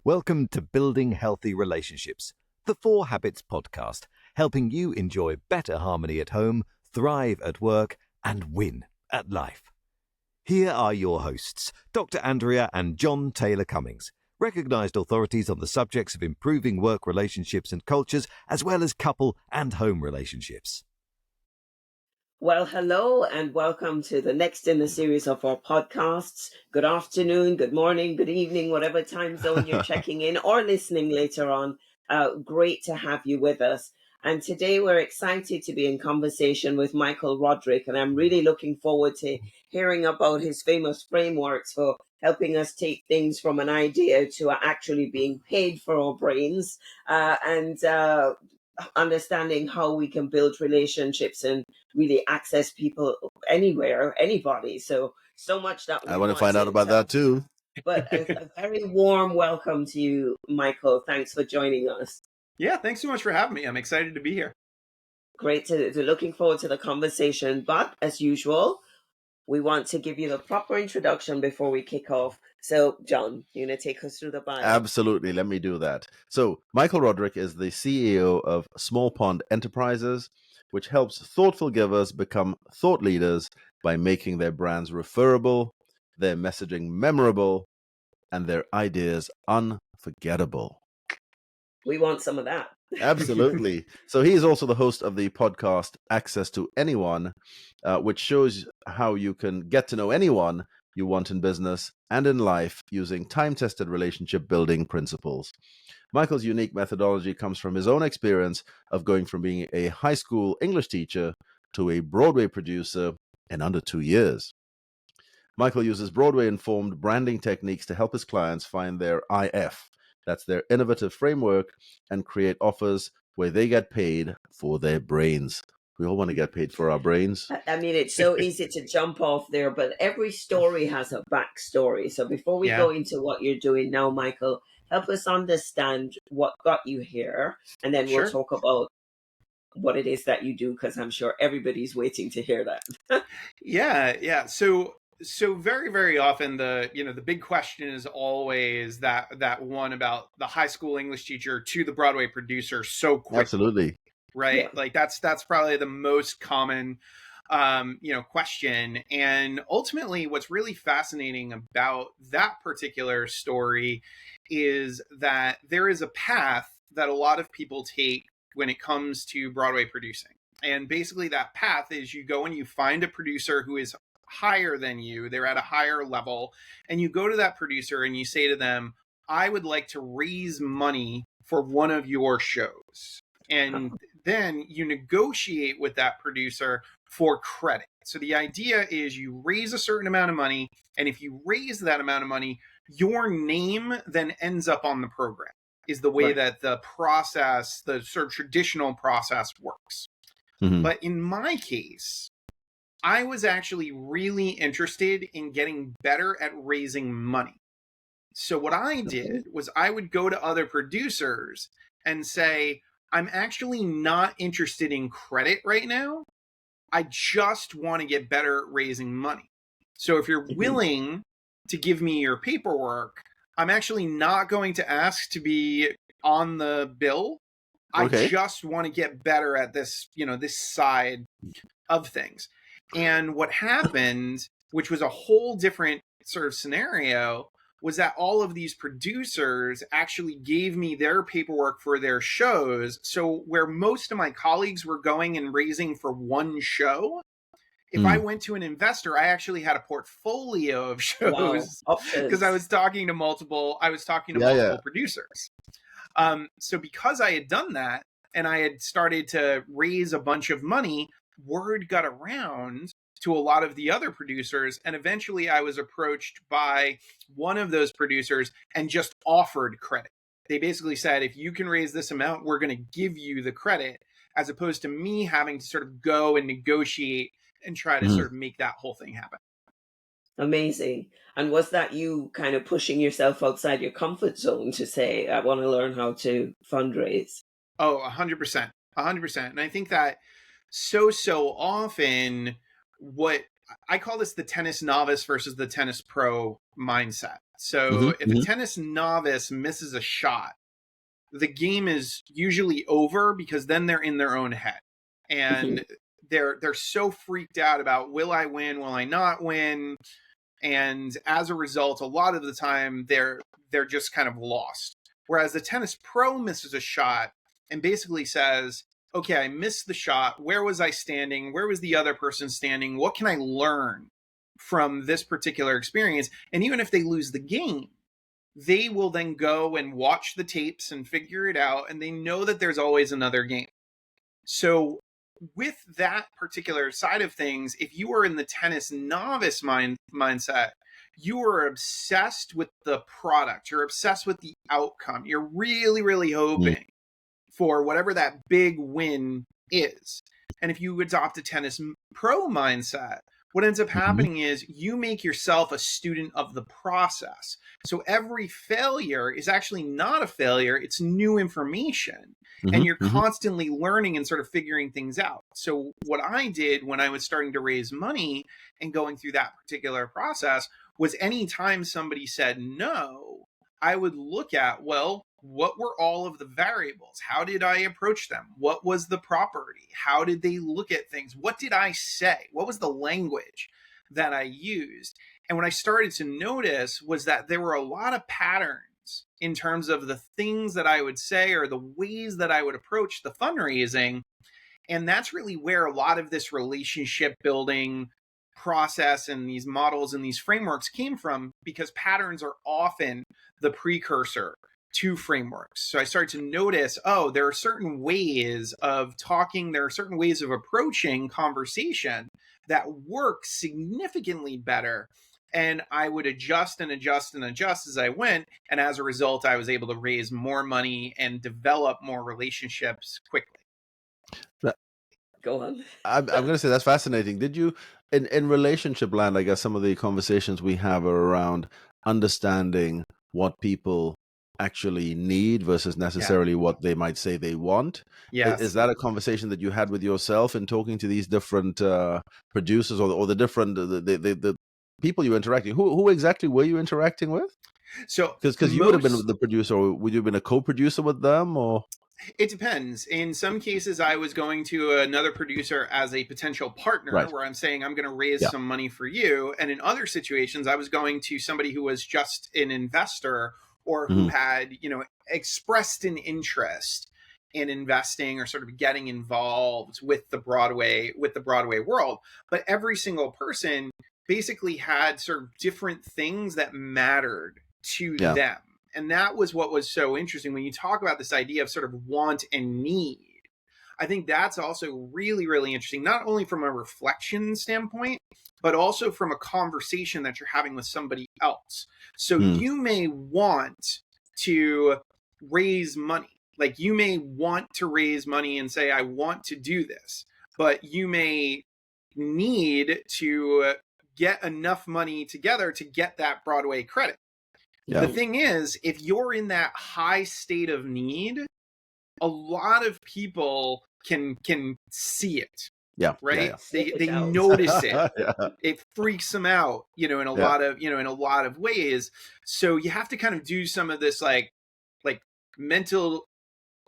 Welcome to Building Healthy Relationships, the 4 Habits podcast, helping you enjoy better harmony at home, thrive at work, and win at life. Here are your hosts, Dr. Andrea and Jon Taylor-Cummings, recognized authorities on the subjects of improving work relationships and cultures, as well as couple and home relationships. Well, hello and welcome to the next in the series of our podcasts. Good afternoon, good morning, good evening, whatever time zone you're checking in or listening later on. Great to have you with us. And today we're excited to be in conversation with Michael Roderick, and I'm really looking forward to hearing about his famous frameworks for helping us take things from an idea to actually being paid for our brains, and understanding how we can build relationships and really access people anywhere, anybody. So much that I want to find out about that too. But a very warm welcome to you, Michael. Thanks for joining us. Yeah, thanks so much for having me. I'm excited to be here. Great to looking forward to the conversation. But as usual, we want to give you the proper introduction before we kick off. So, John, you're going to take us through the bio. Absolutely. Let me do that. So, Michael Roderick is the CEO of Small Pond Enterprises, which helps thoughtful givers become thought leaders by making their brands referable, their messaging memorable, and their ideas unforgettable. We want some of that. Absolutely. So he is also the host of the podcast Access to Anyone, which shows how you can get to know anyone you want in business and in life using time-tested relationship building principles. Michael's unique methodology comes from his own experience of going from being a high school English teacher to a Broadway producer in under 2 years. Michael uses Broadway-informed branding techniques to help his clients find their IF. That's their innovative framework, and create offers where they get paid for their brains. We all want to get paid for our brains. I mean, it's so easy to jump off there, but every story has a backstory. So before we go into what you're doing now, Michael, help us understand what got you here, and then we'll talk about what it is that you do, because I'm sure everybody's waiting to hear that. Yeah. So very, very often the big question is always that one about the high school English teacher to the Broadway producer so quick. Absolutely. Right. Yeah. Like that's probably the most common question. And ultimately what's really fascinating about that particular story is that there is a path that a lot of people take when it comes to Broadway producing. And basically that path is you go and you find a producer who is higher than you, they're at a higher level, and you go to that producer and you say to them, I would like to raise money for one of your shows. And then you negotiate with that producer for credit. So the idea is you raise a certain amount of money, and if you raise that amount of money, your name then ends up on the program, is the way that the process, the sort of traditional process works. Mm-hmm. But in my case, I was actually really interested in getting better at raising money. So what I did was I would go to other producers and say, I'm actually not interested in credit right now. I just want to get better at raising money. So if you're willing to give me your paperwork, I'm actually not going to ask to be on the bill. I just want to get better at this, this side of things. And what happened, which was a whole different sort of scenario, was that all of these producers actually gave me their paperwork for their shows. So where most of my colleagues were going and raising for one show, if I went to an investor, I actually had a portfolio of shows because I was talking to multiple producers. So because I had done that and I had started to raise a bunch of money, word got around to a lot of the other producers, and eventually I was approached by one of those producers and just offered credit. They basically said, if you can raise this amount, we're going to give you the credit, as opposed to me having to sort of go and negotiate and try to sort of make that whole thing happen. Amazing. And was that you kind of pushing yourself outside your comfort zone to say, I want to learn how to fundraise? Oh, 100%. 100%. And I think that so often what I call this the tennis novice versus the tennis pro mindset. So Mhm, if a mhm. tennis novice misses a shot, the game is usually over because then they're in their own head. And they're so freaked out about, will I win, will I not win? And as a result, a lot of the time they're just kind of lost. Whereas the tennis pro misses a shot and basically says, okay, I missed the shot. Where was I standing? Where was the other person standing? What can I learn from this particular experience? And even if they lose the game, they will then go and watch the tapes and figure it out. And they know that there's always another game. So with that particular side of things, if you are in the tennis novice mindset, you are obsessed with the product. You're obsessed with the outcome. You're really, really Mm. hoping for whatever that big win is. And if you adopt a tennis pro mindset, what ends up happening is you make yourself a student of the process. So every failure is actually not a failure, it's new information. And Mhm, you're mhm. constantly learning and sort of figuring things out. So what I did when I was starting to raise money and going through that particular process was anytime somebody said no, I would look at, well, what were all of the variables? How did I approach them? What was the property? How did they look at things? What did I say? What was the language that I used? And what I started to notice was that there were a lot of patterns in terms of the things that I would say or the ways that I would approach the fundraising. And that's really where a lot of this relationship building process and these models and these frameworks came from, because patterns are often the precursor to frameworks. So I started to notice, oh, there are certain ways of talking, there are certain ways of approaching conversation that work significantly better. And I would adjust and adjust and adjust as I went. And as a result, I was able to raise more money and develop more relationships quickly. That- Go on. I'm going to say that's fascinating. Did you, in relationship land, I guess some of the conversations we have are around understanding what people actually need versus Yeah. necessarily what they might say they want. Is Yes. that a conversation that you had with yourself in talking to these different producers or the different the people you interacting? Who exactly were you interacting with? So Because you would have been most, the producer, or would you have been a co-producer with them, or? it depends. In some cases, I was going to another producer as a potential partner, Right. where I'm saying, I'm going to raise Yeah. some money for you. And in other situations, I was going to somebody who was just an investor or who Mhm. had, expressed an interest in investing or sort of getting involved with the Broadway world. But every single person basically had sort of different things that mattered to Yeah. them. And that was what was so interesting when you talk about this idea of sort of want and need. I think that's also really, really interesting, not only from a reflection standpoint, but also from a conversation that you're having with somebody else. So Mm. you may want to raise money. Like, you may want to raise money and say, I want to do this, but you may need to get enough money together to get that Broadway credit. Yeah. The thing is, if you're in that high state of need, a lot of people can see it, Yeah. right? Yeah. Sniff They it out. notice it. Yeah. It freaks them out, in a Yeah. lot of ways. So you have to kind of do some of this like mental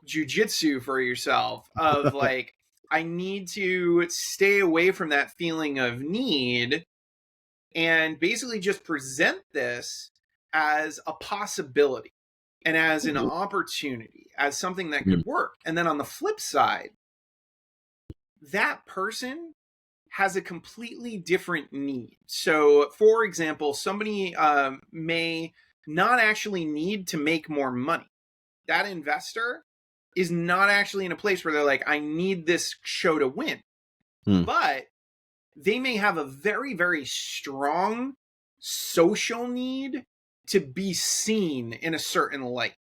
jujitsu for yourself of like, I need to stay away from that feeling of need and basically just present this as a possibility and as an opportunity, as something that could work. And then on the flip side, that person has a completely different need. So, for example, somebody may not actually need to make more money. That investor is not actually in a place where they're like, I need this show to win. But they may have a very, very strong social need to be seen in a certain light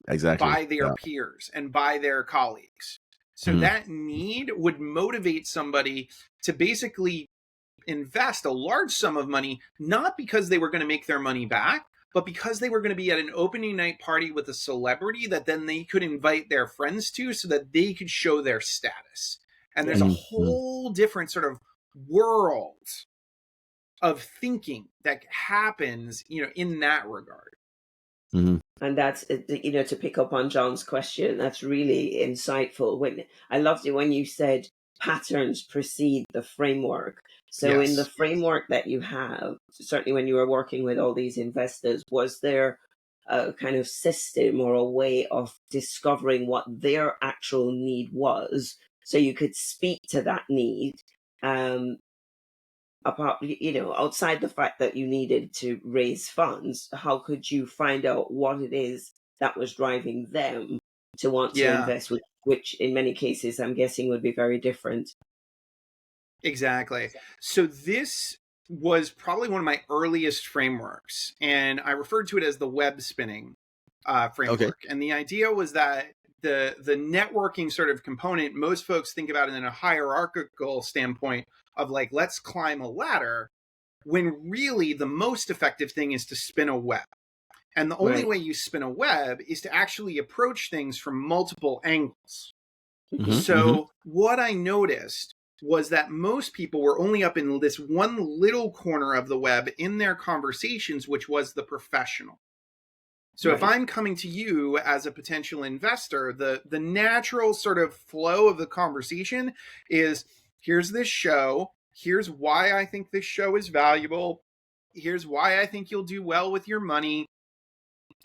Exactly. by their Yeah. peers and by their colleagues. So that need would motivate somebody to basically invest a large sum of money, not because they were going to make their money back, but because they were going to be at an opening night party with a celebrity that then they could invite their friends to so that they could show their status. And there's a whole different sort of world of thinking that happens, in that regard. And that's, to pick up on John's question, that's really insightful. When I loved it when you said patterns precede the framework. So in the Yes. framework that you have, certainly when you were working with all these investors, was there a kind of system or a way of discovering what their actual need was so you could speak to that need? Apart, outside the fact that you needed to raise funds, how could you find out what it is that was driving them to want to Yeah, invest, which in many cases I'm guessing would be very different? exactly. So this was probably one of my earliest frameworks, and I referred to it as the web spinning framework. And the idea was that the networking sort of component, most folks think about it in a hierarchical standpoint of like, let's climb a ladder, when really the most effective thing is to spin a web. And the only way you spin a web is to actually approach things from multiple angles. So what I noticed was that most people were only up in this one little corner of the web in their conversations, which was the professional. So if I'm coming to you as a potential investor, the natural sort of flow of the conversation is, here's this show, here's why I think this show is valuable, here's why I think you'll do well with your money,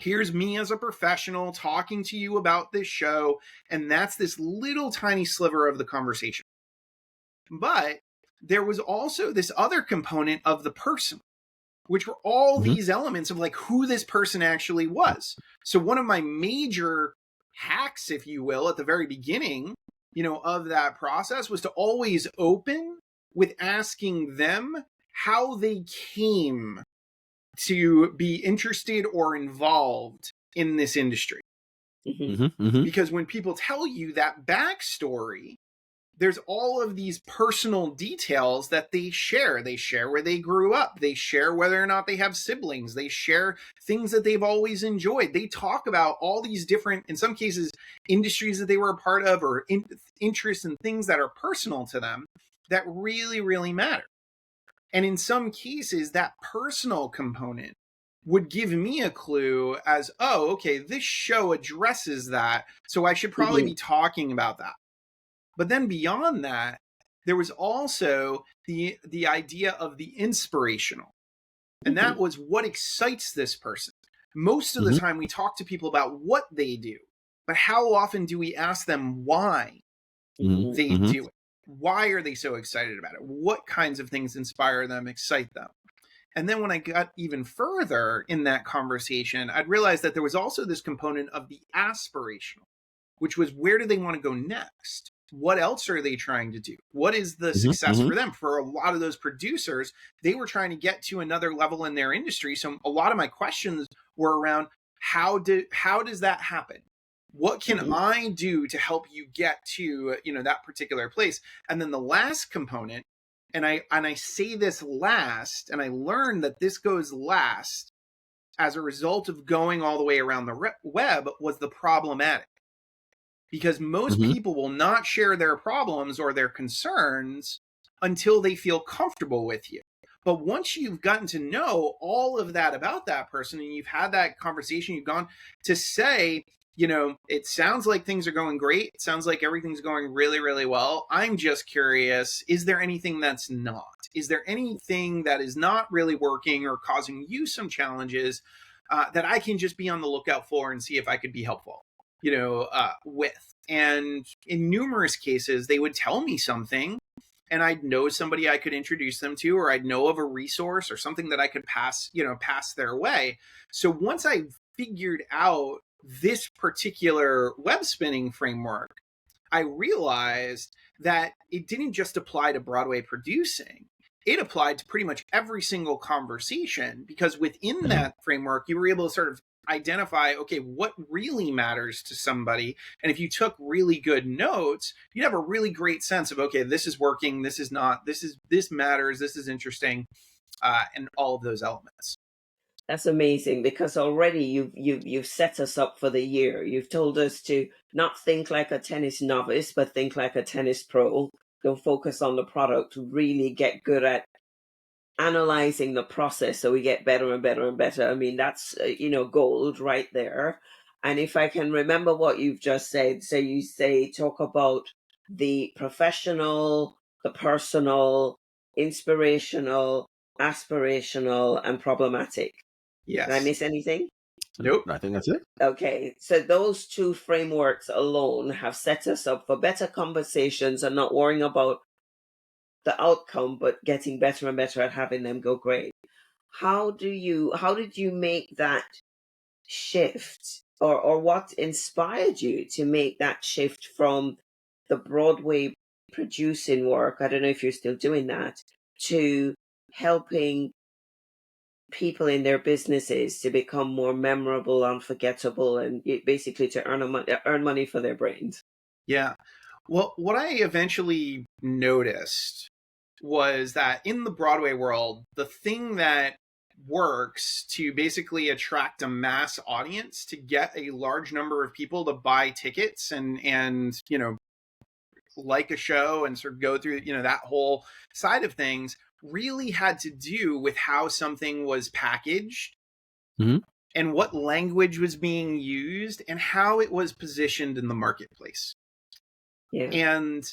here's me as a professional talking to you about this show, and that's this little tiny sliver of the conversation. But there was also this other component of the person, which were all these elements of like who this person actually was. So one of my major hacks, if you will, at the very beginning, of that process was to always open with asking them how they came to be interested or involved in this industry. Because when people tell you that backstory, there's all of these personal details that they share. They share where they grew up. They share whether or not they have siblings. They share things that they've always enjoyed. They talk about all these different, in some cases, industries that they were a part of, or interests and things that are personal to them that really, really matter. And in some cases, that personal component would give me a clue as, oh, okay, this show addresses that, so I should probably be talking about that. But then beyond that, there was also the idea of the inspirational. And that was what excites this person. Most of the time we talk to people about what they do, but how often do we ask them why they do it? Why are they so excited about it? What kinds of things inspire them, excite them? And then when I got even further in that conversation, I'd realized that there was also this component of the aspirational, which was, where do they want to go next? What else are they trying to do? What is the success for them? For a lot of those producers, they were trying to get to another level in their industry. So a lot of my questions were around, how does that happen? What can I do to help you get to, that particular place? And then the last component, and I say this last, and I learned that this goes last as a result of going all the way around the web, was the problematic. Because most people will not share their problems or their concerns until they feel comfortable with you. But once you've gotten to know all of that about that person, and you've had that conversation, you've gone to say, it sounds like things are going great. It sounds like everything's going really, really well. I'm just curious, is there anything that's not? Is there anything that is not really working or causing you some challenges that I can just be on the lookout for and see if I could be helpful, with? And in numerous cases, they would tell me something, and I'd know somebody I could introduce them to, or I'd know of a resource or something that I could pass their way. So once I figured out this particular web spinning framework, I realized that it didn't just apply to Broadway producing. It applied to pretty much every single conversation, because within that framework, you were able to sort of identify, okay, what really matters to somebody. And if you took really good notes, you'd have a really great sense of, okay, this is working, this is not, this matters, this is interesting, and all of those elements. That's amazing, because already you've set us up for the year. You've told us to not think like a tennis novice, but think like a tennis pro. Don't focus on the product. Really get good at analyzing the process so we get better and better and better. I mean, that's, gold right there. And if I can remember what you've just said, so you talk about the professional, the personal, inspirational, aspirational, and problematic. Did I Yes. miss anything? Nope. I think that's it. Okay, so those two frameworks alone have set us up for better conversations and not worrying about the outcome, but getting better and better at having them go great. How did you make that shift, or what inspired you to make that shift from the Broadway producing work? I don't know if you're still doing that, to helping people in their businesses to become more memorable, unforgettable, and basically to earn money for their brains. Yeah. Well, what I eventually noticed was that in the Broadway world, the thing that works to basically attract a mass audience, to get a large number of people to buy tickets and like a show and sort of go through that whole side of things, really had to do with how something was packaged, Mhm. and what language was being used and how it was positioned in the marketplace. Yeah. And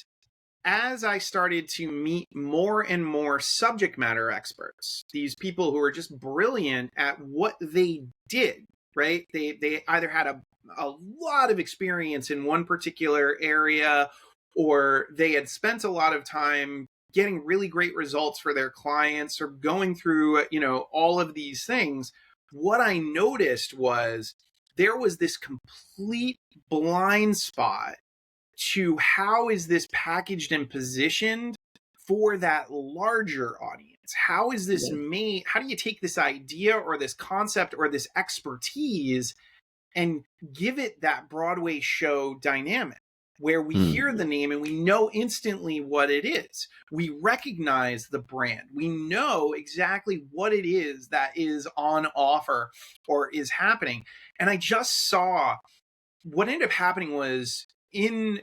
as I started to meet more and more subject matter experts, these people who were just brilliant at what they did, right? They either had a lot of experience in one particular area, or they had spent a lot of time getting really great results for their clients, or going through, all of these things. What I noticed was there was this complete blind spot to how is this packaged and positioned for that larger audience? How is this Yeah. made? How do you take this idea or this concept or this expertise and give it that Broadway show dynamic, where we hear the name and we know instantly what it is? We recognize the brand. We know exactly what it is that is on offer or is happening. And I just saw what ended up happening was,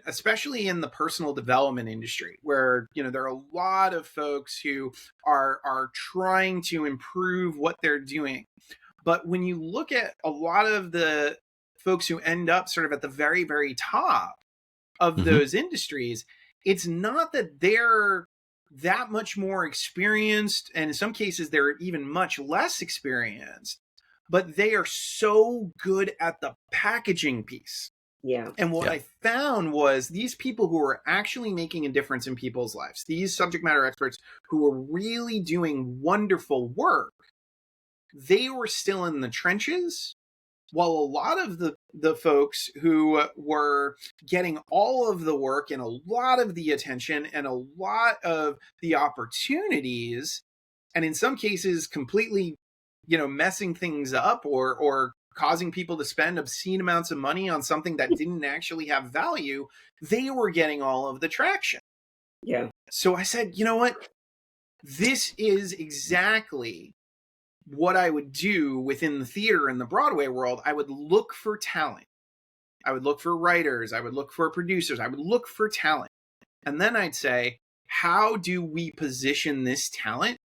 especially in the personal development industry, where there are a lot of folks who are trying to improve what they're doing. But when you look at a lot of the folks who end up sort of at the very, very top of those industries, it's not that they're that much more experienced, and in some cases they're even much less experienced, but they are so good at the packaging piece. Yeah. And what I found was these people who were actually making a difference in people's lives, these subject matter experts who were really doing wonderful work, they were still in the trenches, while a lot of the folks who were getting all of the work and a lot of the attention and a lot of the opportunities, and in some cases completely messing things up, or causing people to spend obscene amounts of money on something that didn't actually have value, they were getting all of the traction. Yeah. So I said, you know what? This is exactly what I would do within the theater and the Broadway world. I would look for talent. I would look for writers. I would look for producers. I would look for talent. And then I'd say, how do we position this talent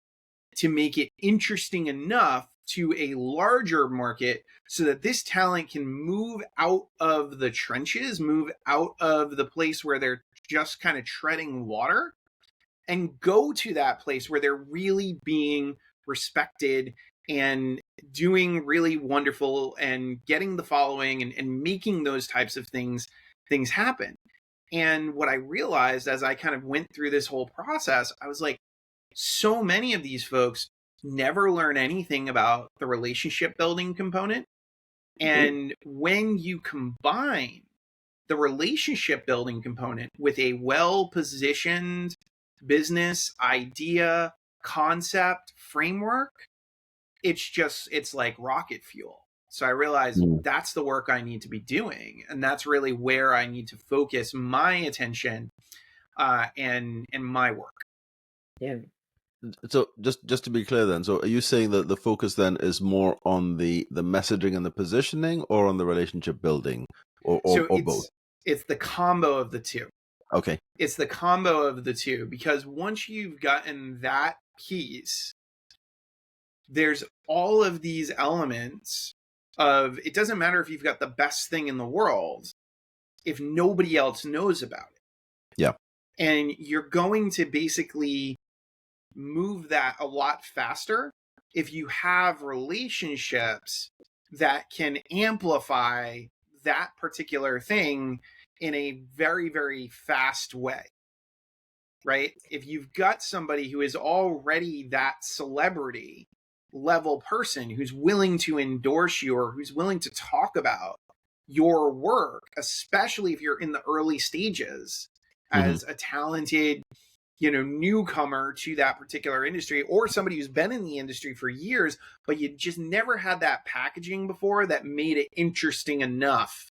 to make it interesting enough to a larger market, so that this talent can move out of the trenches, move out of the place where they're just kind of treading water, and go to that place where they're really being respected and doing really wonderful and getting the following, and making those types of things happen. And what I realized as I kind of went through this whole process, I was like, so many of these folks never learn anything about the relationship building component. And when you combine the relationship building component with a well-positioned business idea, concept, framework, it's like rocket fuel. So I realized that's the work I need to be doing. And that's really where I need to focus my attention and my work. Yeah. So just to be clear then, so are you saying that the focus then is more on the messaging and the positioning, or on the relationship building, or both? It's the combo of the two. Okay. It's the combo of the two, because once you've gotten that piece there's all of these elements of, it doesn't matter if you've got the best thing in the world if nobody else knows about it. Yeah. And you're going to basically move that a lot faster if you have relationships that can amplify that particular thing in a very, very fast way, right? If you've got somebody who is already that celebrity level person who's willing to endorse you or who's willing to talk about your work, especially if you're in the early stages as a talented, newcomer to that particular industry, or somebody who's been in the industry for years, but you just never had that packaging before that made it interesting enough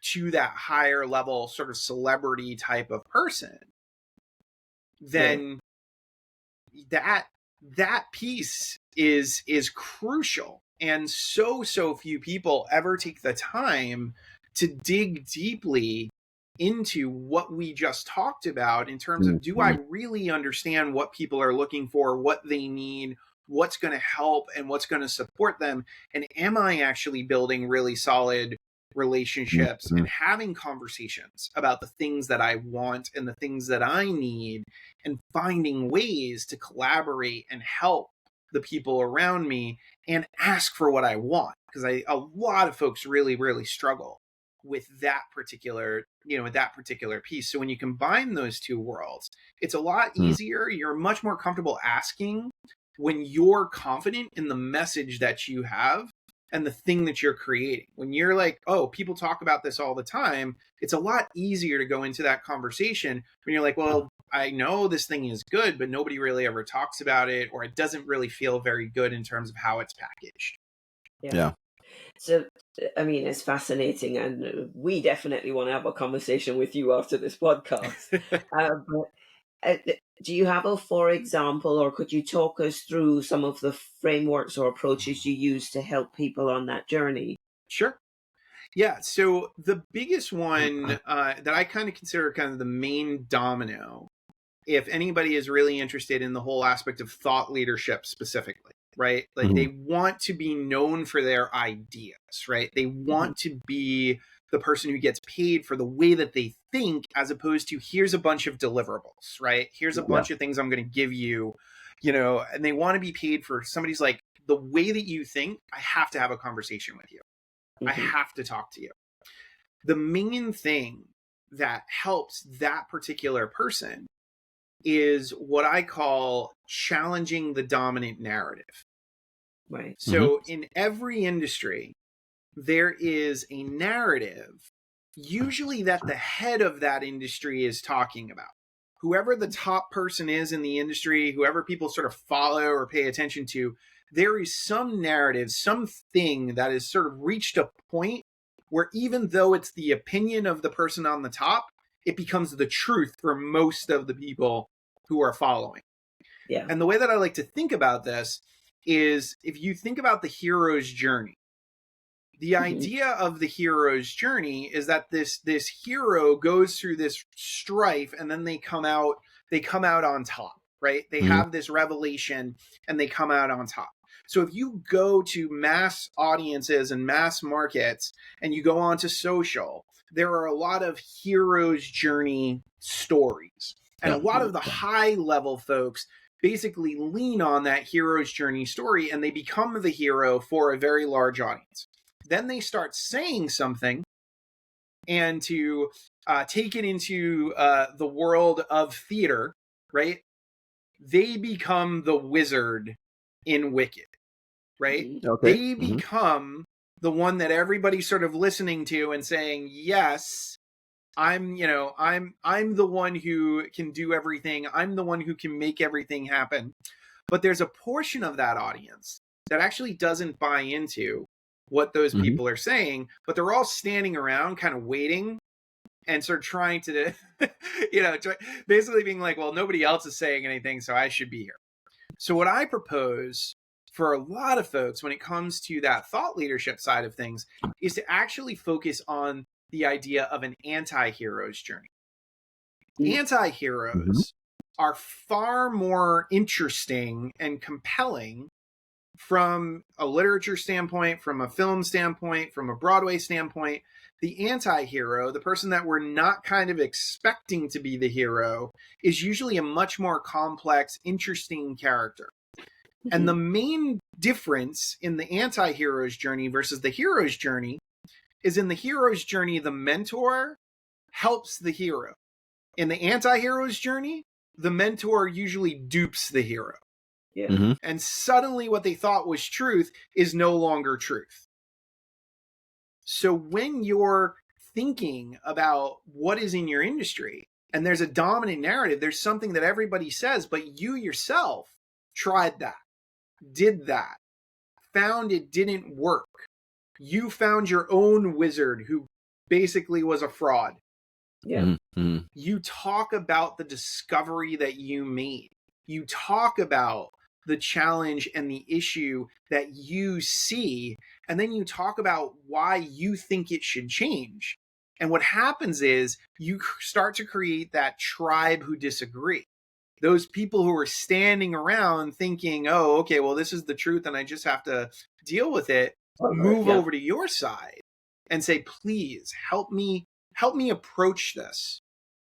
to that higher level sort of celebrity type of person, then that piece is crucial. And so few people ever take the time to dig deeply into what we just talked about in terms of, do I really understand what people are looking for, what they need, what's going to help and what's going to support them? And am I actually building really solid relationships and having conversations about the things that I want and the things that I need, and finding ways to collaborate and help the people around me and ask for what I want? Because a lot of folks really, really struggle with that particular, piece. So when you combine those two worlds, it's a lot easier. You're much more comfortable asking when you're confident in the message that you have and the thing that you're creating. When you're like, oh, people talk about this all the time, it's a lot easier to go into that conversation when you're like, well, I know this thing is good, but nobody really ever talks about it, or it doesn't really feel very good in terms of how it's packaged. Yeah. So, I mean, it's fascinating, and we definitely want to have a conversation with you after this podcast. Do you have a for example, or could you talk us through some of the frameworks or approaches you use to help people on that journey? Sure. Yeah. So the biggest one that I kind of consider kind of the main domino, if anybody is really interested in the whole aspect of thought leadership specifically, right? Like they want to be known for their ideas, right? They want to be the person who gets paid for the way that they think, as opposed to here's a bunch of deliverables, right? Here's a bunch of things I'm going to give you, and they want to be paid for somebody's like, the way that you think, I have to have a conversation with you. I have to talk to you. The main thing that helps that particular person is what I call challenging the dominant narrative. Right. So in every industry, there is a narrative, usually that the head of that industry is talking about. Whoever the top person is in the industry, whoever people sort of follow or pay attention to, there is some narrative, something that has sort of reached a point where even though it's the opinion of the person on the top, it becomes the truth for most of the people who are following. Yeah. And the way that I like to think about this is, if you think about the hero's journey, the idea of the hero's journey is that this hero goes through this strife and then they come out on top, right? They have this revelation and they come out on top. So if you go to mass audiences and mass markets and you go onto social, there are a lot of hero's journey stories. And a lot of the high level folks basically lean on that hero's journey story, and they become the hero for a very large audience. Then they start saying something, and to take it into the world of theater, right? They become the wizard in Wicked, right? Okay. They become the one that everybody's sort of listening to and saying, yes, I'm the one who can do everything. I'm the one who can make everything happen. But there's a portion of that audience that actually doesn't buy into what those people are saying, but they're all standing around kind of waiting and sort of trying to, basically being like, well, nobody else is saying anything, so I should be here. So what I propose for a lot of folks when it comes to that thought leadership side of things is to actually focus on the idea of an anti-hero's journey. Anti-heroes are far more interesting and compelling from a literature standpoint, from a film standpoint, from a Broadway standpoint, the anti-hero, the person that we're not kind of expecting to be the hero, is usually a much more complex, interesting character. And the main difference in the anti-hero's journey versus the hero's journey is in the hero's journey, the mentor helps the hero. In the anti-hero's journey, the mentor usually dupes the hero. Yeah. Mm-hmm. And suddenly what they thought was truth is no longer truth. So when you're thinking about what is in your industry and there's a dominant narrative, there's something that everybody says, but you yourself tried that, did that, found it didn't work. You found your own wizard who basically was a fraud. Yeah. Mm-hmm. You talk about the discovery that you made. You talk about the challenge and the issue that you see, and then you talk about why you think it should change. And what happens is you start to create that tribe who disagree. Those people who are standing around thinking, oh, okay, well, this is the truth and I just have to deal with it, move over to your side and say, please help me approach this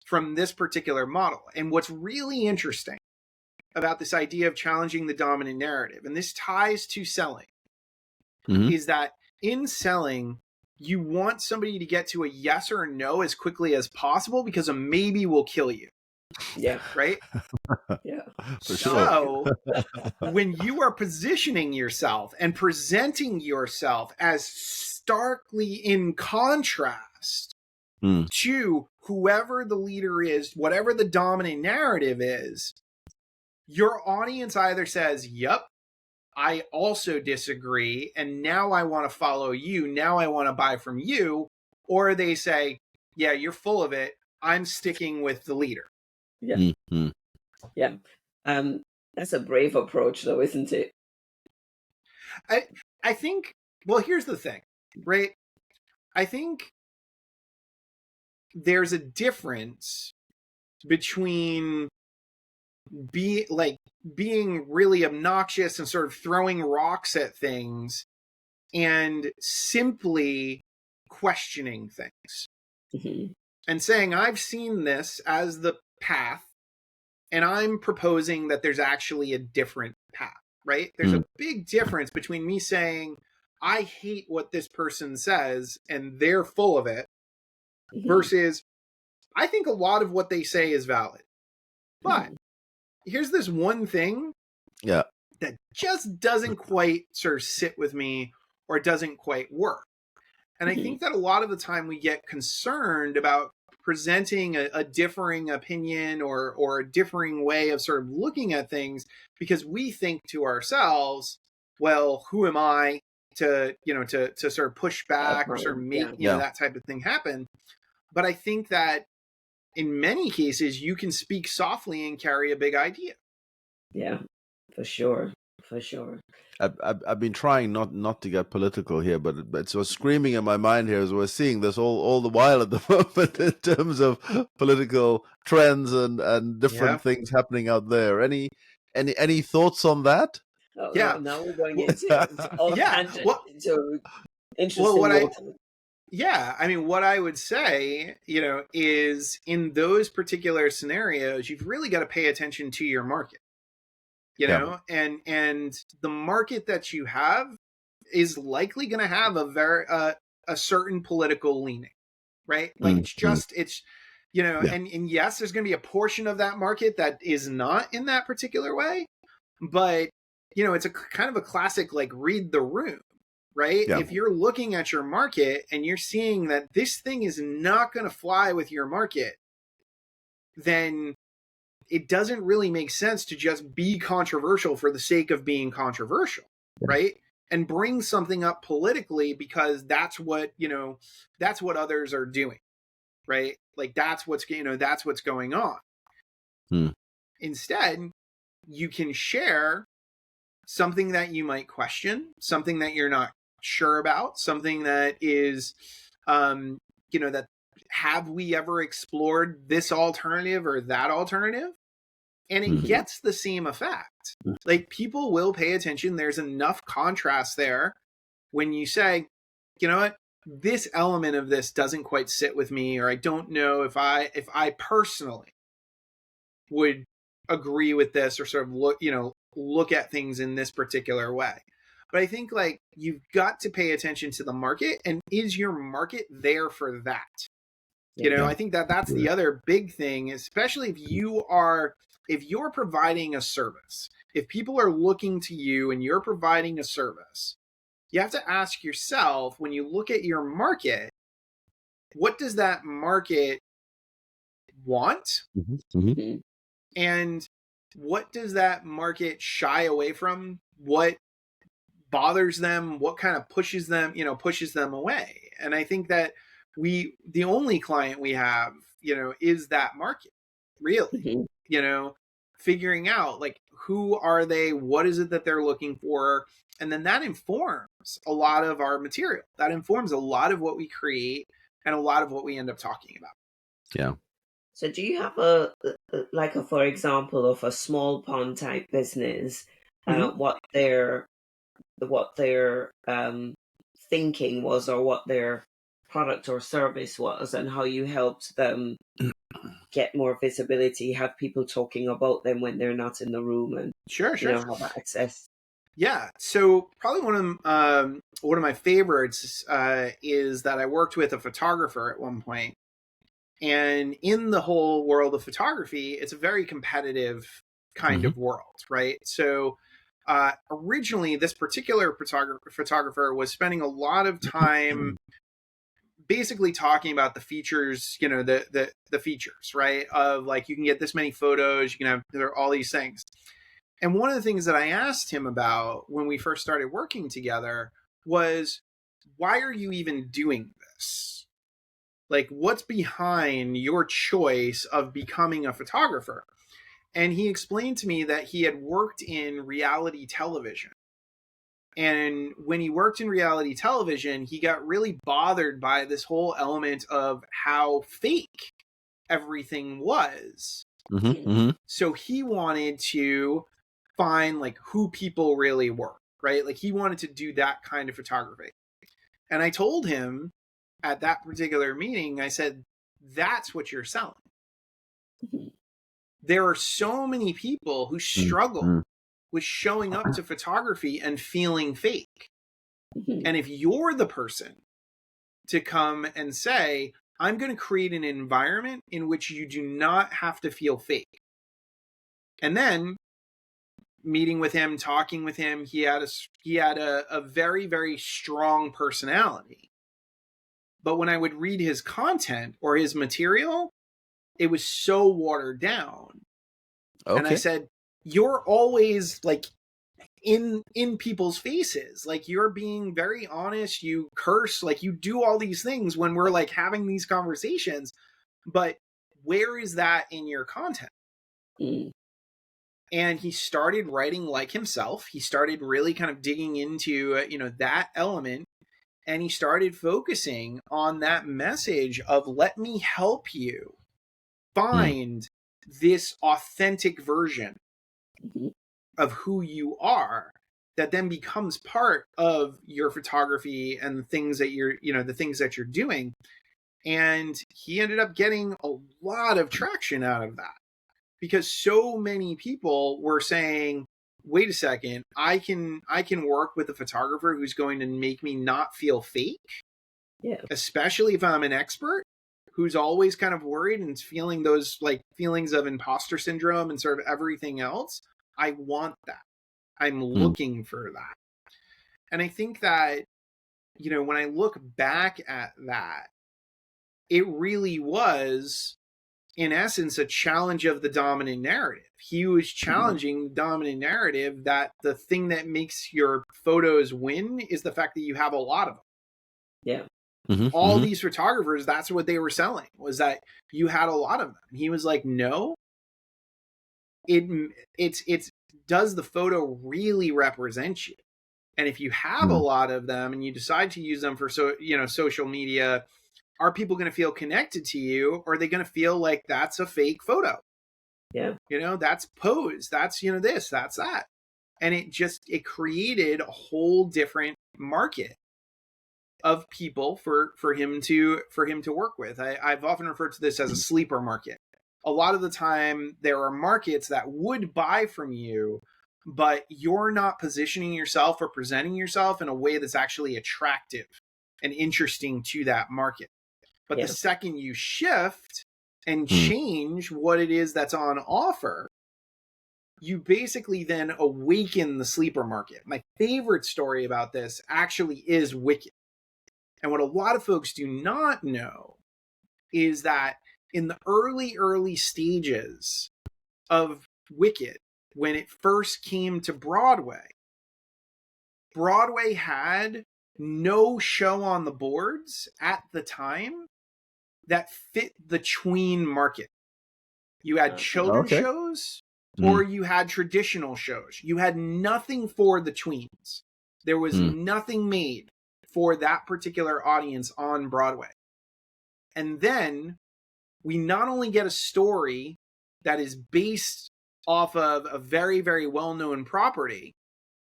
from this particular model. And what's really interesting about this idea of challenging the dominant narrative, and this ties to selling, is that in selling, you want somebody to get to a yes or a no as quickly as possible because a maybe will kill you. Yeah. Right? Yeah. For So when you are positioning yourself and presenting yourself as starkly in contrast to whoever the leader is, whatever the dominant narrative is, your audience either says, yep, I also disagree, and now I want to follow you, now I want to buy from you, or they say, yeah, you're full of it, I'm sticking with the leader. Yeah. Mm-hmm. Yeah. That's a brave approach though, isn't it? I think, well, here's the thing, right? I think there's a difference between being really obnoxious and sort of throwing rocks at things and simply questioning things and saying, I've seen this as the path and I'm proposing that there's actually a different path, right? There's a big difference between me saying, I hate what this person says and they're full of it versus I think a lot of what they say is valid. But here's this one thing that just doesn't quite sort of sit with me or doesn't quite work. And I think that a lot of the time we get concerned about presenting a differing opinion or a differing way of sort of looking at things because we think to ourselves, well, who am I to sort of push back or sort of make that type of thing happen. But I think that in many cases you can speak softly and carry a big idea. Yeah, for sure. For sure. I've been trying not to get political here, but it's what's screaming in my mind here as we're seeing this all the while at the moment in terms of political trends and different things happening out there. Any thoughts on that? Oh, yeah. Now we're going into all tangent into interesting water. I mean, what I would say, is in those particular scenarios, you've really got to pay attention to your market. And the market that you have is likely going to have a certain political leaning, right? Like and yes, there's going to be a portion of that market that is not in that particular way, but it's a kind of a classic, like, read the room, right? If you're looking at your market and you're seeing that this thing is not going to fly with your market, then it doesn't really make sense to just be controversial for the sake of being controversial, right? And bring something up politically because that's what others are doing, right? Like that's what's going on. Instead, you can share something that you might question, something that you're not sure about, something that is, that have we ever explored this alternative or that alternative? and it gets the same effect. Like, people will pay attention. There's enough contrast there when you say, you know what, this element of this doesn't quite sit with me, or I don't know if I personally would agree with this, or sort of look at things in this particular way. But I think, like, you've got to pay attention to the market, and is your market there for that? I think that's the other big thing, especially if you're providing a service. If people are looking to you and you're providing a service, you have to ask yourself, when you look at your market, what does that market want? And what does that market shy away from? What bothers them? What kind of pushes them away? And I think that the only client we have, is that market, really. Figuring out, like, who are they? What is it that they're looking for? And then that informs a lot of our material. That informs a lot of what we create and a lot of what we end up talking about. Yeah. So do you have for example, of a small pond type business, what their thinking was, or what their product or service was, and how you helped them get more visibility, have people talking about them when they're not in the room, and sure have access? Yeah. So probably one of my favorites is that I worked with a photographer at one point. And in the whole world of photography, it's a very competitive kind of world, right? So originally, this particular photographer was spending a lot of time basically talking about the features, the features, right? Of, like, you can get this many photos, you can have, there are all these things. And one of the things that I asked him about when we first started working together was, why are you even doing this? Like, what's behind your choice of becoming a photographer? And he explained to me that he had worked in reality television. And when he worked in reality television, he got really bothered by this whole element of how fake everything was. So he wanted to find, like, who people really were, right? Like, he wanted to do that kind of photography. And I told him at that particular meeting, I said, that's what you're selling. There are so many people who struggle with showing up to photography and feeling fake. And if you're the person to come and say, I'm going to create an environment in which you do not have to feel fake. And then meeting with him, talking with him, he had a very, very strong personality. But when I would read his content or his material, it was so watered down. Okay. And I said, you're always, like, in people's faces. Like, you're being very honest. You curse, like, you do all these things when we're, like, having these conversations. But where is that in your content? And he started writing like himself. He started really kind of digging into, that element. And he started focusing on that message of, let me help you find this authentic version of who you are, that then becomes part of your photography and the things that you're doing. And he ended up getting a lot of traction out of that, because so many people were saying, wait a second, I can work with a photographer who's going to make me not feel fake. Yeah. Especially if I'm an expert who's always kind of worried and feeling those, like, feelings of imposter syndrome and sort of everything else. I want that. I'm looking for that. And I think that, when I look back at that, it really was, in essence, a challenge of the dominant narrative. He was challenging the dominant narrative that the thing that makes your photos win is the fact that you have a lot of them. Yeah. All these photographers, that's what they were selling, was that you had a lot of them. And he was like, no, it's does the photo really represent you? And if you have a lot of them and you decide to use them for social media, are people going to feel connected to you, or are they going to feel like that's a fake photo? Yeah. That's pose. That's, this, that's that. And it created a whole different market of people for him to work with. I've often referred to this as a sleeper market. A lot of the time there are markets that would buy from you, but you're not positioning yourself or presenting yourself in a way that's actually attractive and interesting to that market. But the second you shift and change what it is that's on offer, you basically then awaken the sleeper market. My favorite story about this actually is Wicked. And what a lot of folks do not know is that in the early stages of Wicked, when it first came to Broadway had no show on the boards at the time that fit the tween market. You had children's shows or you had traditional shows. You had nothing for the tweens. There was nothing made for that particular audience on Broadway. And then we not only get a story that is based off of a very, very well-known property,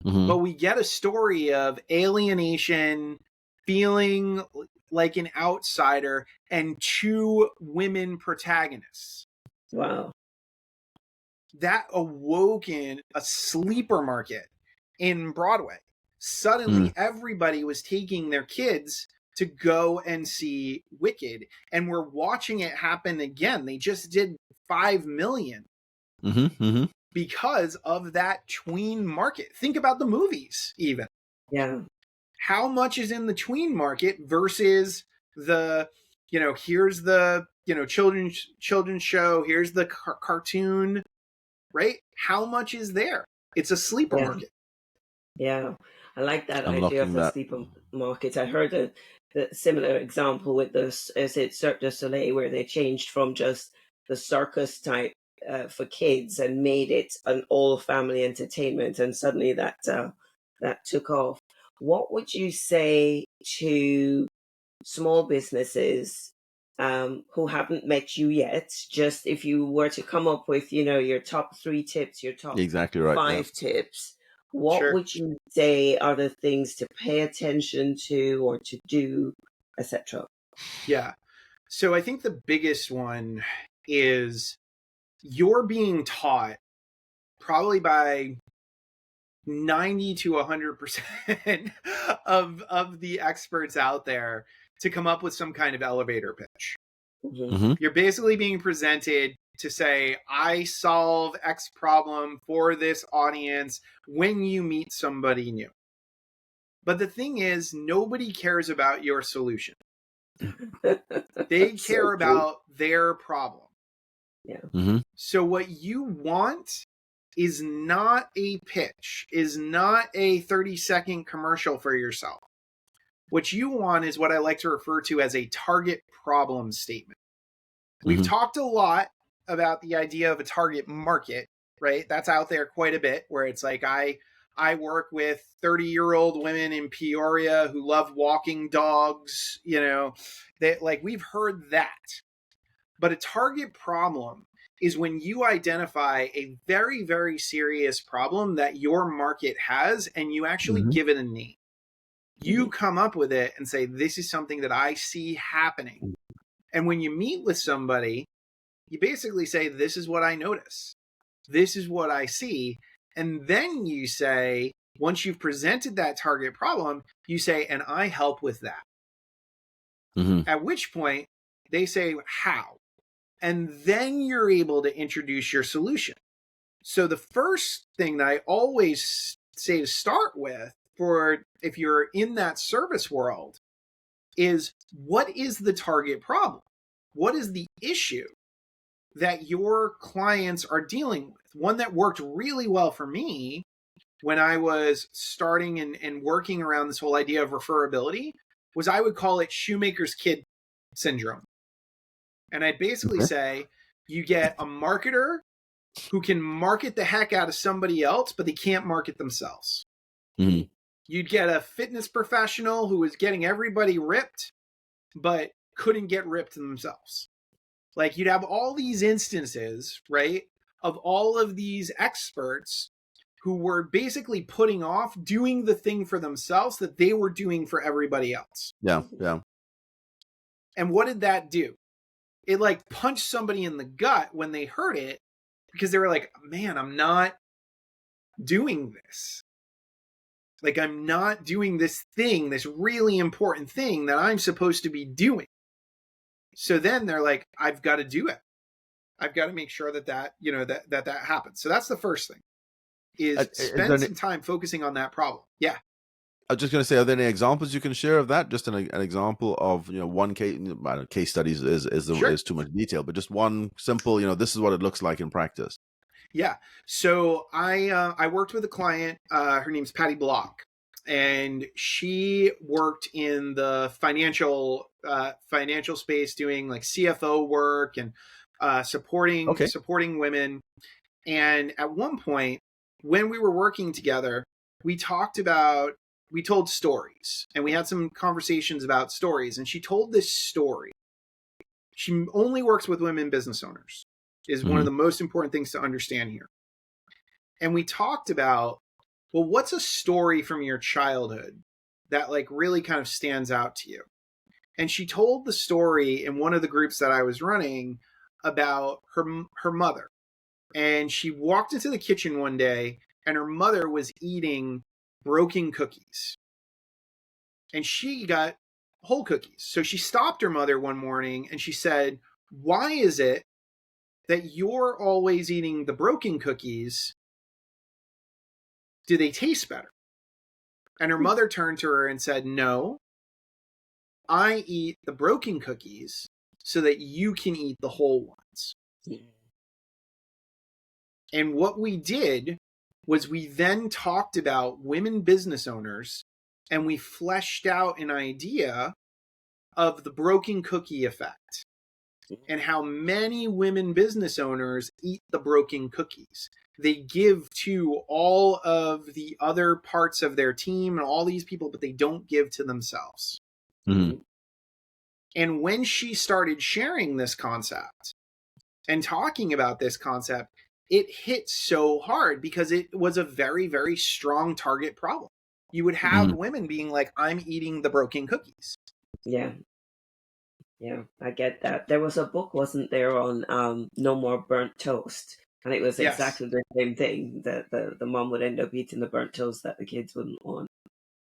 but we get a story of alienation, feeling like an outsider, and two women protagonists. Wow. That awoken a sleeper market in Broadway. Suddenly, everybody was taking their kids to go and see Wicked, and we're watching it happen again. They just did 5 million because of that tween market. Think about the movies, even. Yeah. How much is in the tween market versus the, here's the, children's show, here's the cartoon, right? How much is there? It's a sleeper market. Yeah. I like that idea of the sleeper market. I heard a similar example with Cirque du Soleil, where they changed from just the circus type for kids and made it an all family entertainment, and suddenly that took off. What would you say to small businesses who haven't met you yet? Just if you were to come up with, your top 3 tips, your top 5 tips, what would you say are the things to pay attention to or to do, etc.? Yeah. So I think the biggest one is you're being taught probably by 90 to 100% of the experts out there to come up with some kind of elevator pitch. You're basically being presented to say, I solve X problem for this audience when you meet somebody new. But the thing is, nobody cares about your solution. They care about their problem. Yeah. So what you want is not a pitch, is not a 30-second commercial for yourself. What you want is what I like to refer to as a target problem statement. We've talked a lot about the idea of a target market, right? That's out there quite a bit, where it's like, I work with 30-year-old women in Peoria who love walking dogs, we've heard that. But a target problem is when you identify a very, very serious problem that your market has and you actually give it a name. You come up with it and say, this is something that I see happening. And when you meet with somebody, you basically say, this is what I notice. This is what I see. And then you say, once you've presented that target problem, you say, and I help with that. At which point they say, how? And then you're able to introduce your solution. So the first thing that I always say to start with, for if you're in that service world, is what is the target problem? What is the issue that your clients are dealing with? One that worked really well for me when I was starting and working around this whole idea of referability was, I would call it shoemaker's kid syndrome. And I'd basically say, you get a marketer who can market the heck out of somebody else, but they can't market themselves. You'd get a fitness professional who was getting everybody ripped, but couldn't get ripped themselves. Like, you'd have all these instances, right, of all of these experts who were basically putting off doing the thing for themselves that they were doing for everybody else. Yeah. Yeah. And what did that do? It like punched somebody in the gut when they heard it, because they were like, man, I'm not doing this. Like, I'm not doing this thing, this really important thing that I'm supposed to be doing. So then they're like, I've got to do it. I've got to make sure that happens. So that's the first thing, is spend some time focusing on that problem. Yeah. I was just going to say, are there any examples you can share of that? Just an example of, one case. I don't know, case studies is too much detail, but just one simple, this is what it looks like in practice. Yeah. So I worked with a client. Her name's Patty Block, and she worked in the financial space, doing like CFO work and supporting women. And at one point, when we were working together, we told stories, and we had some conversations about stories. And she told this story. She only works with women business owners, is one of the most important things to understand here. And we talked about, well, what's a story from your childhood that like really kind of stands out to you? And she told the story in one of the groups that I was running about her mother. And she walked into the kitchen one day, and her mother was eating broken cookies. And she got whole cookies. So she stopped her mother one morning and she said, why is it that you're always eating the broken cookies? Do they taste better? And her mother turned to her and said, no, I eat the broken cookies so that you can eat the whole ones. And what we did was we then talked about women business owners, and we fleshed out an idea of the broken cookie effect and how many women business owners eat the broken cookies. They give to all of the other parts of their team and all these people, but they don't give to themselves. Mm-hmm. And when she started sharing this concept and talking about this concept, it hit so hard because it was a very, very strong target problem. You would have women being like, I'm eating the broken cookies. Yeah. Yeah, I get that. There was a book, wasn't there, on No More Burnt Toast? And it was exactly the same thing, that the mom would end up eating the burnt toast that the kids wouldn't want.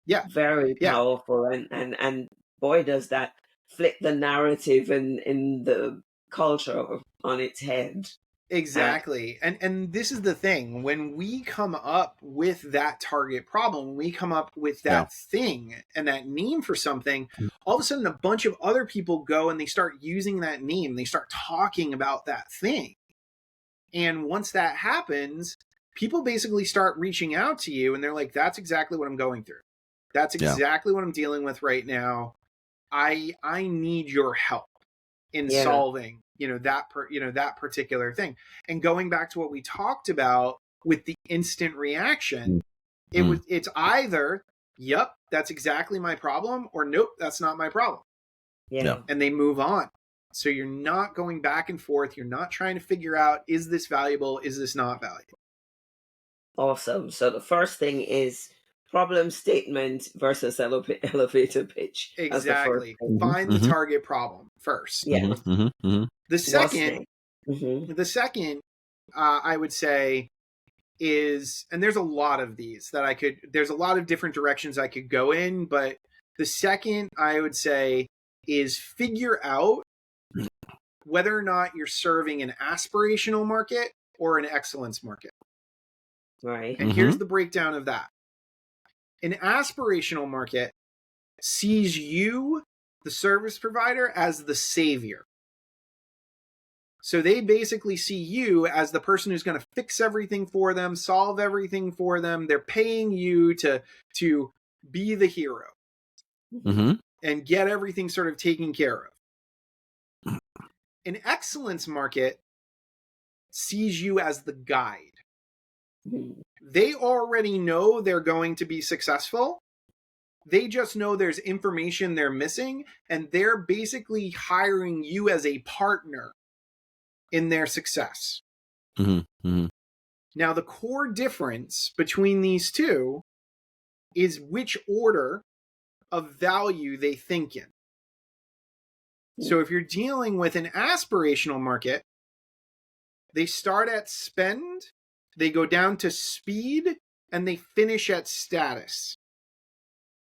Yeah. Very powerful. And boy, does that flip the narrative in the culture on its head. Exactly. And this is the thing. When we come up with that target problem, when we come up with that thing and that name for something, all of a sudden a bunch of other people go and they start using that name. They start talking about that thing. And once that happens, people basically start reaching out to you and they're like, that's exactly what I'm going through. That's exactly what I'm dealing with right now. I need your help in solving that particular thing. And going back to what we talked about with the instant reaction, it's either, yep, that's exactly my problem, or nope, that's not my problem. Yeah. And they move on. So you're not going back and forth. You're not trying to figure out, is this valuable? Is this not valuable? Awesome. So the first thing is problem statement versus elevator pitch. Exactly. Find the target problem first. Yeah. The second, I would say is, and there's a lot of these there's a lot of different directions I could go in, but the second I would say is figure out whether or not you're serving an aspirational market or an excellence market. Right. And here's the breakdown of that. An aspirational market sees you, the service provider, as the savior. So they basically see you as the person who's going to fix everything for them, solve everything for them. They're paying you to be the hero and get everything sort of taken care of. An excellence market sees you as the guide. They already know they're going to be successful. They just know there's information they're missing, and they're basically hiring you as a partner in their success. Mm-hmm. Mm-hmm. Now, the core difference between these two is which order of value they think in. So if you're dealing with an aspirational market, they start at spend, they go down to speed, and they finish at status.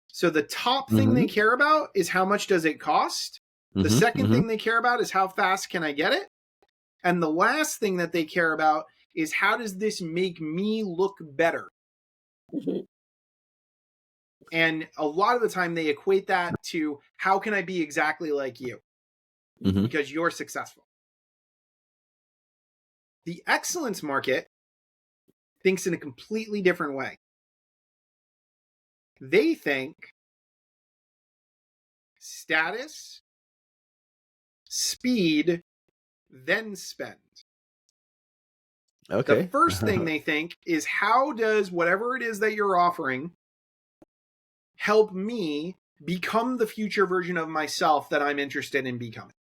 So the top thing they care about is how much does it cost? The second thing they care about is how fast can I get it? And the last thing that they care about is how does this make me look better? And a lot of the time they equate that to how can I be exactly like you? Because you're successful. The excellence market thinks in a completely different way. They think status, speed, then spend. Okay. The first thing they think is how does whatever it is that you're offering help me become the future version of myself that I'm interested in becoming?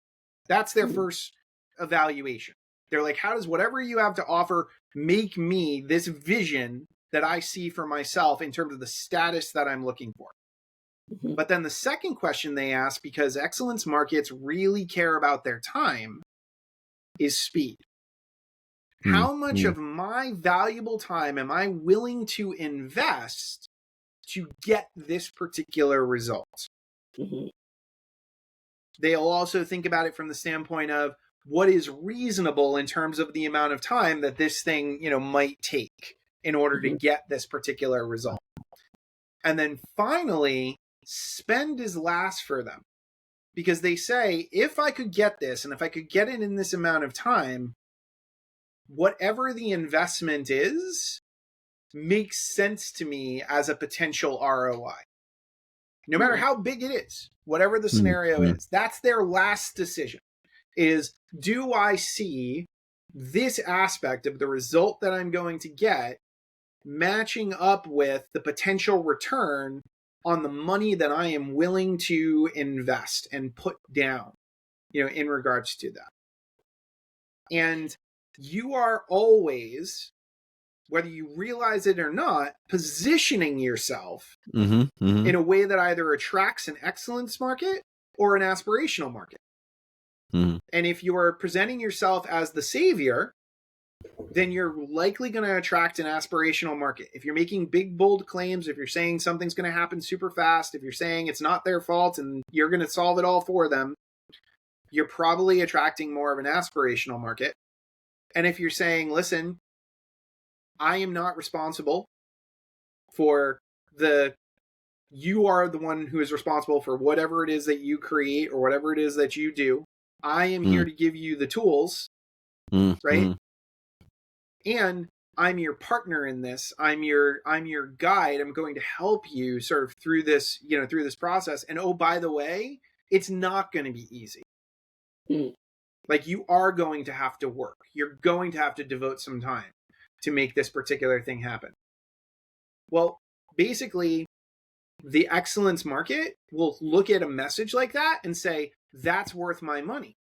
That's their first evaluation. They're like, how does whatever you have to offer make me this vision that I see for myself in terms of the status that I'm looking for? But then the second question they ask, because excellence markets really care about their time, is speed. How much of my valuable time am I willing to invest to get this particular result? They'll also think about it from the standpoint of what is reasonable in terms of the amount of time that this thing, might take in order to get this particular result. And then finally, spend is last for them, because they say, if I could get this and if I could get it in this amount of time, whatever the investment is makes sense to me as a potential ROI. No matter how big it is, whatever the scenario is, that's their last decision, is do I see this aspect of the result that I'm going to get matching up with the potential return on the money that I am willing to invest and put down, in regards to that. And you are always, whether you realize it or not, positioning yourself in a way that either attracts an excellence market or an aspirational market. And if you are presenting yourself as the savior, then you're likely going to attract an aspirational market. If you're making big, bold claims, if you're saying something's going to happen super fast, if you're saying it's not their fault and you're going to solve it all for them, you're probably attracting more of an aspirational market. And if you're saying, listen, I am not responsible for you are the one who is responsible for whatever it is that you create or whatever it is that you do. I am here to give you the tools, right? And I'm your partner in this. I'm your guide. I'm going to help you sort of through this, through this process. And oh, by the way, it's not going to be easy. Like, you are going to have to work. You're going to have to devote some time to make this particular thing happen. Well, basically, the excellence market will look at a message like that and say, that's worth my money.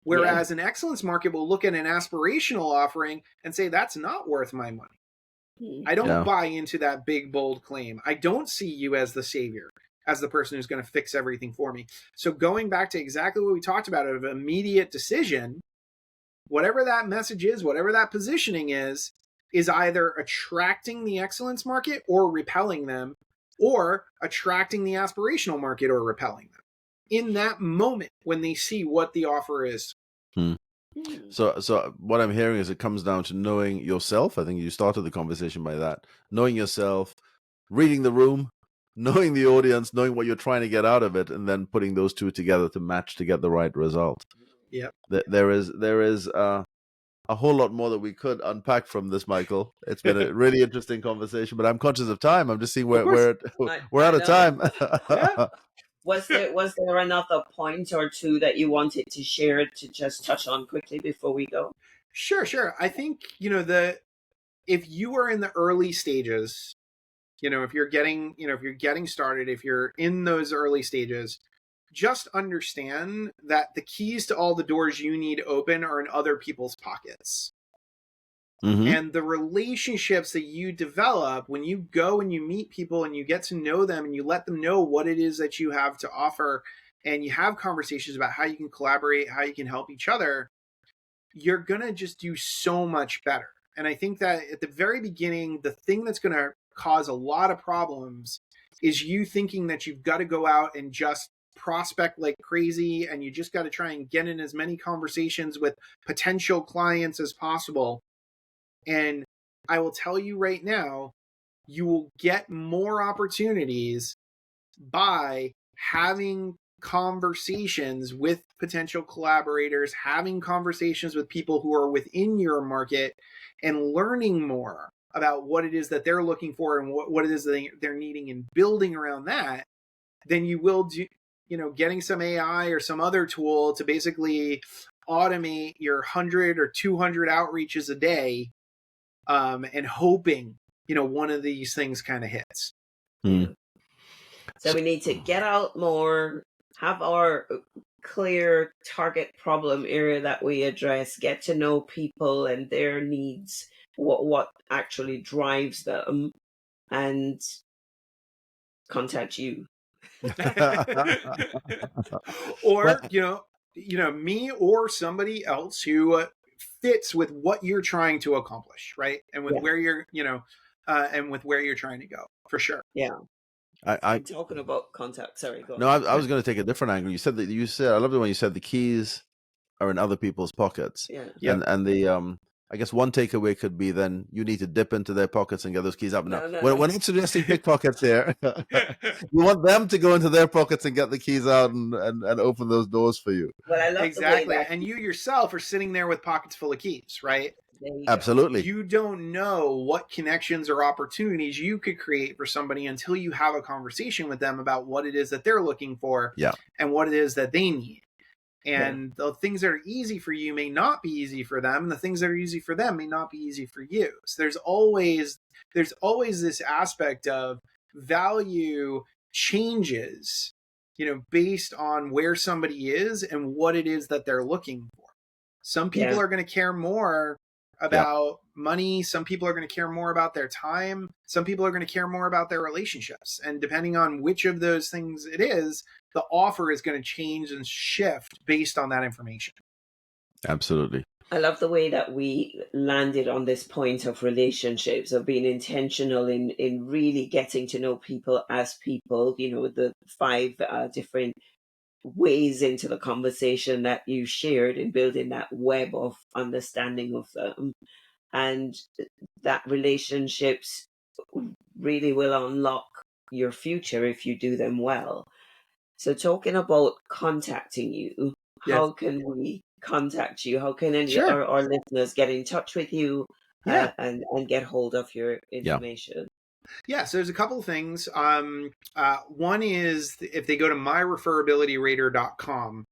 Whereas an excellence market will look at an aspirational offering and say, that's not worth my money. I don't buy into that big, bold claim. I don't see you as the savior, as the person who's going to fix everything for me. So going back to exactly what we talked about of immediate decision, whatever that message is, whatever that positioning is either attracting the excellence market or repelling them, or attracting the aspirational market or repelling them in that moment when they see what the offer is. So what I'm hearing is it comes down to knowing yourself. I think you started the conversation by that. Knowing yourself, reading the room, knowing the audience, knowing what you're trying to get out of it, and then putting those two together to match to get the right result. Yeah. There is a whole lot more that we could unpack from this, Michael. It's been a really interesting conversation, but I'm conscious of time. I'm just seeing we're out of time. Was there another point or two that you wanted to share to just touch on quickly before we go? Sure. I think, if you are in the early stages, if you're getting started, if you're in those early stages, just understand that the keys to all the doors you need open are in other people's pockets. And the relationships that you develop when you go and you meet people and you get to know them and you let them know what it is that you have to offer, and you have conversations about how you can collaborate, how you can help each other, you're going to just do so much better. And I think that at the very beginning, the thing that's going to cause a lot of problems is you thinking that you've got to go out and just prospect like crazy, and you just got to try and get in as many conversations with potential clients as possible. And I will tell you right now, you will get more opportunities by having conversations with potential collaborators, having conversations with people who are within your market, and learning more about what it is that they're looking for and what it is that they're needing, and building around that, than you will do, getting some AI or some other tool to basically automate your 100 or 200 outreaches a day, and hoping, one of these things kind of hits. Yeah. So we need to get out more, have our clear target problem area that we address, get to know people and their needs, what actually drives them, and contact you. Or, me or somebody else who fits with what you're trying to accomplish, right? And with where you're, and with where you're trying to go, for sure. Yeah. I'm talking about contact. Sorry, go on. No, I was going to take a different angle. You said I love it when you said the keys are in other people's pockets. Yeah. And the I guess one takeaway could be then you need to dip into their pockets and get those keys up. No. We're not suggesting pickpockets here. You want them to go into their pockets and get the keys out and open those doors for you. Well, I love exactly. The way that and you yourself are sitting there with pockets full of keys, right? Absolutely. You don't know what connections or opportunities you could create for somebody until you have a conversation with them about what it is that they're looking for, and what it is that they need. And the things that are easy for you may not be easy for them, and the things that are easy for them may not be easy for you. So there's always this aspect of value changes, based on where somebody is and what it is that they're looking for. Some people are going to care more about money. Some people are going to care more about their time. Some people are going to care more about their relationships. And depending on which of those things it is, the offer is going to change and shift based on that information. Absolutely. I love the way that we landed on this point of relationships, of being intentional in really getting to know people as people, the 5 different ways into the conversation that you shared, in building that web of understanding of them. And that relationships really will unlock your future if you do them well. So talking about contacting you, how can we contact you? How can any our listeners get in touch with you and get hold of your information? So there's a couple of things. One is if they go to myreferabilityrater.com,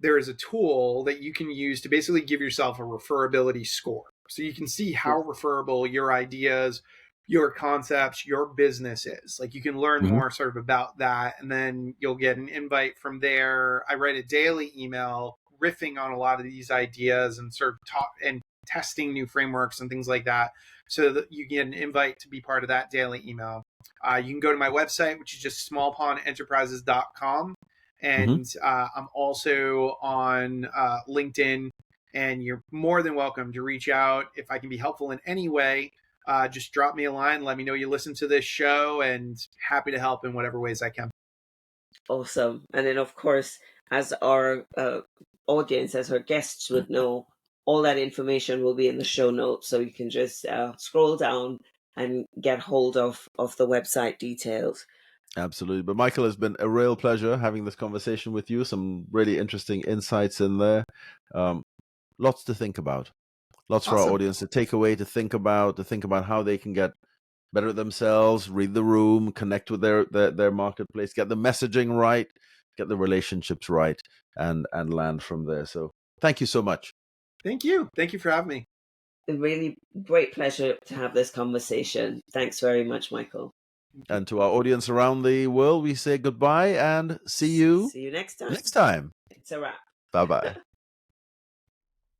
there is a tool that you can use to basically give yourself a referability score. So you can see how referable your ideas, your concepts, your business is. Like, you can learn more sort of about that, and then you'll get an invite from there. I write a daily email riffing on a lot of these ideas and sort of testing new frameworks and things like that, so that you get an invite to be part of that daily email. You can go to my website, which is just smallpawnenterprises.com. And I'm also on LinkedIn, and you're more than welcome to reach out. If I can be helpful in any way, just drop me a line, let me know you listen to this show, and happy to help in whatever ways I can. Awesome. And then, of course, as our audience, as our guests would know, all that information will be in the show notes, so you can just scroll down and get hold of the website details. Absolutely. But Michael, it's been a real pleasure having this conversation with you. Some really interesting insights in there. Lots to think about. Lots for our audience to take away, to think about how they can get better at themselves, read the room, connect with their marketplace, get the messaging right, get the relationships right, and land from there. So thank you so much. Thank you. Thank you for having me. A really great pleasure to have this conversation. Thanks very much, Michael. And to our audience around the world, we say goodbye and see you next time. It's a wrap. Bye-bye.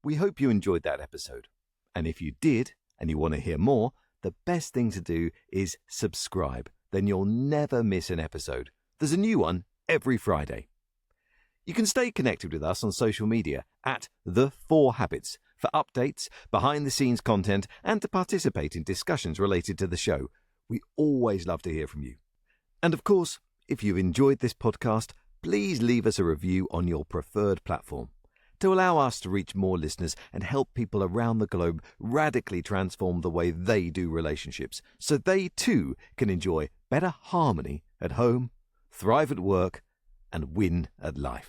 We hope you enjoyed that episode. And if you did, and you want to hear more, the best thing to do is subscribe. Then you'll never miss an episode. There's a new one every Friday. You can stay connected with us on social media at The 4 Habits for updates, behind-the-scenes content, and to participate in discussions related to the show. We always love to hear from you. And of course, if you've enjoyed this podcast, please leave us a review on your preferred platform to allow us to reach more listeners and help people around the globe radically transform the way they do relationships so they too can enjoy better harmony at home, thrive at work, and win at life.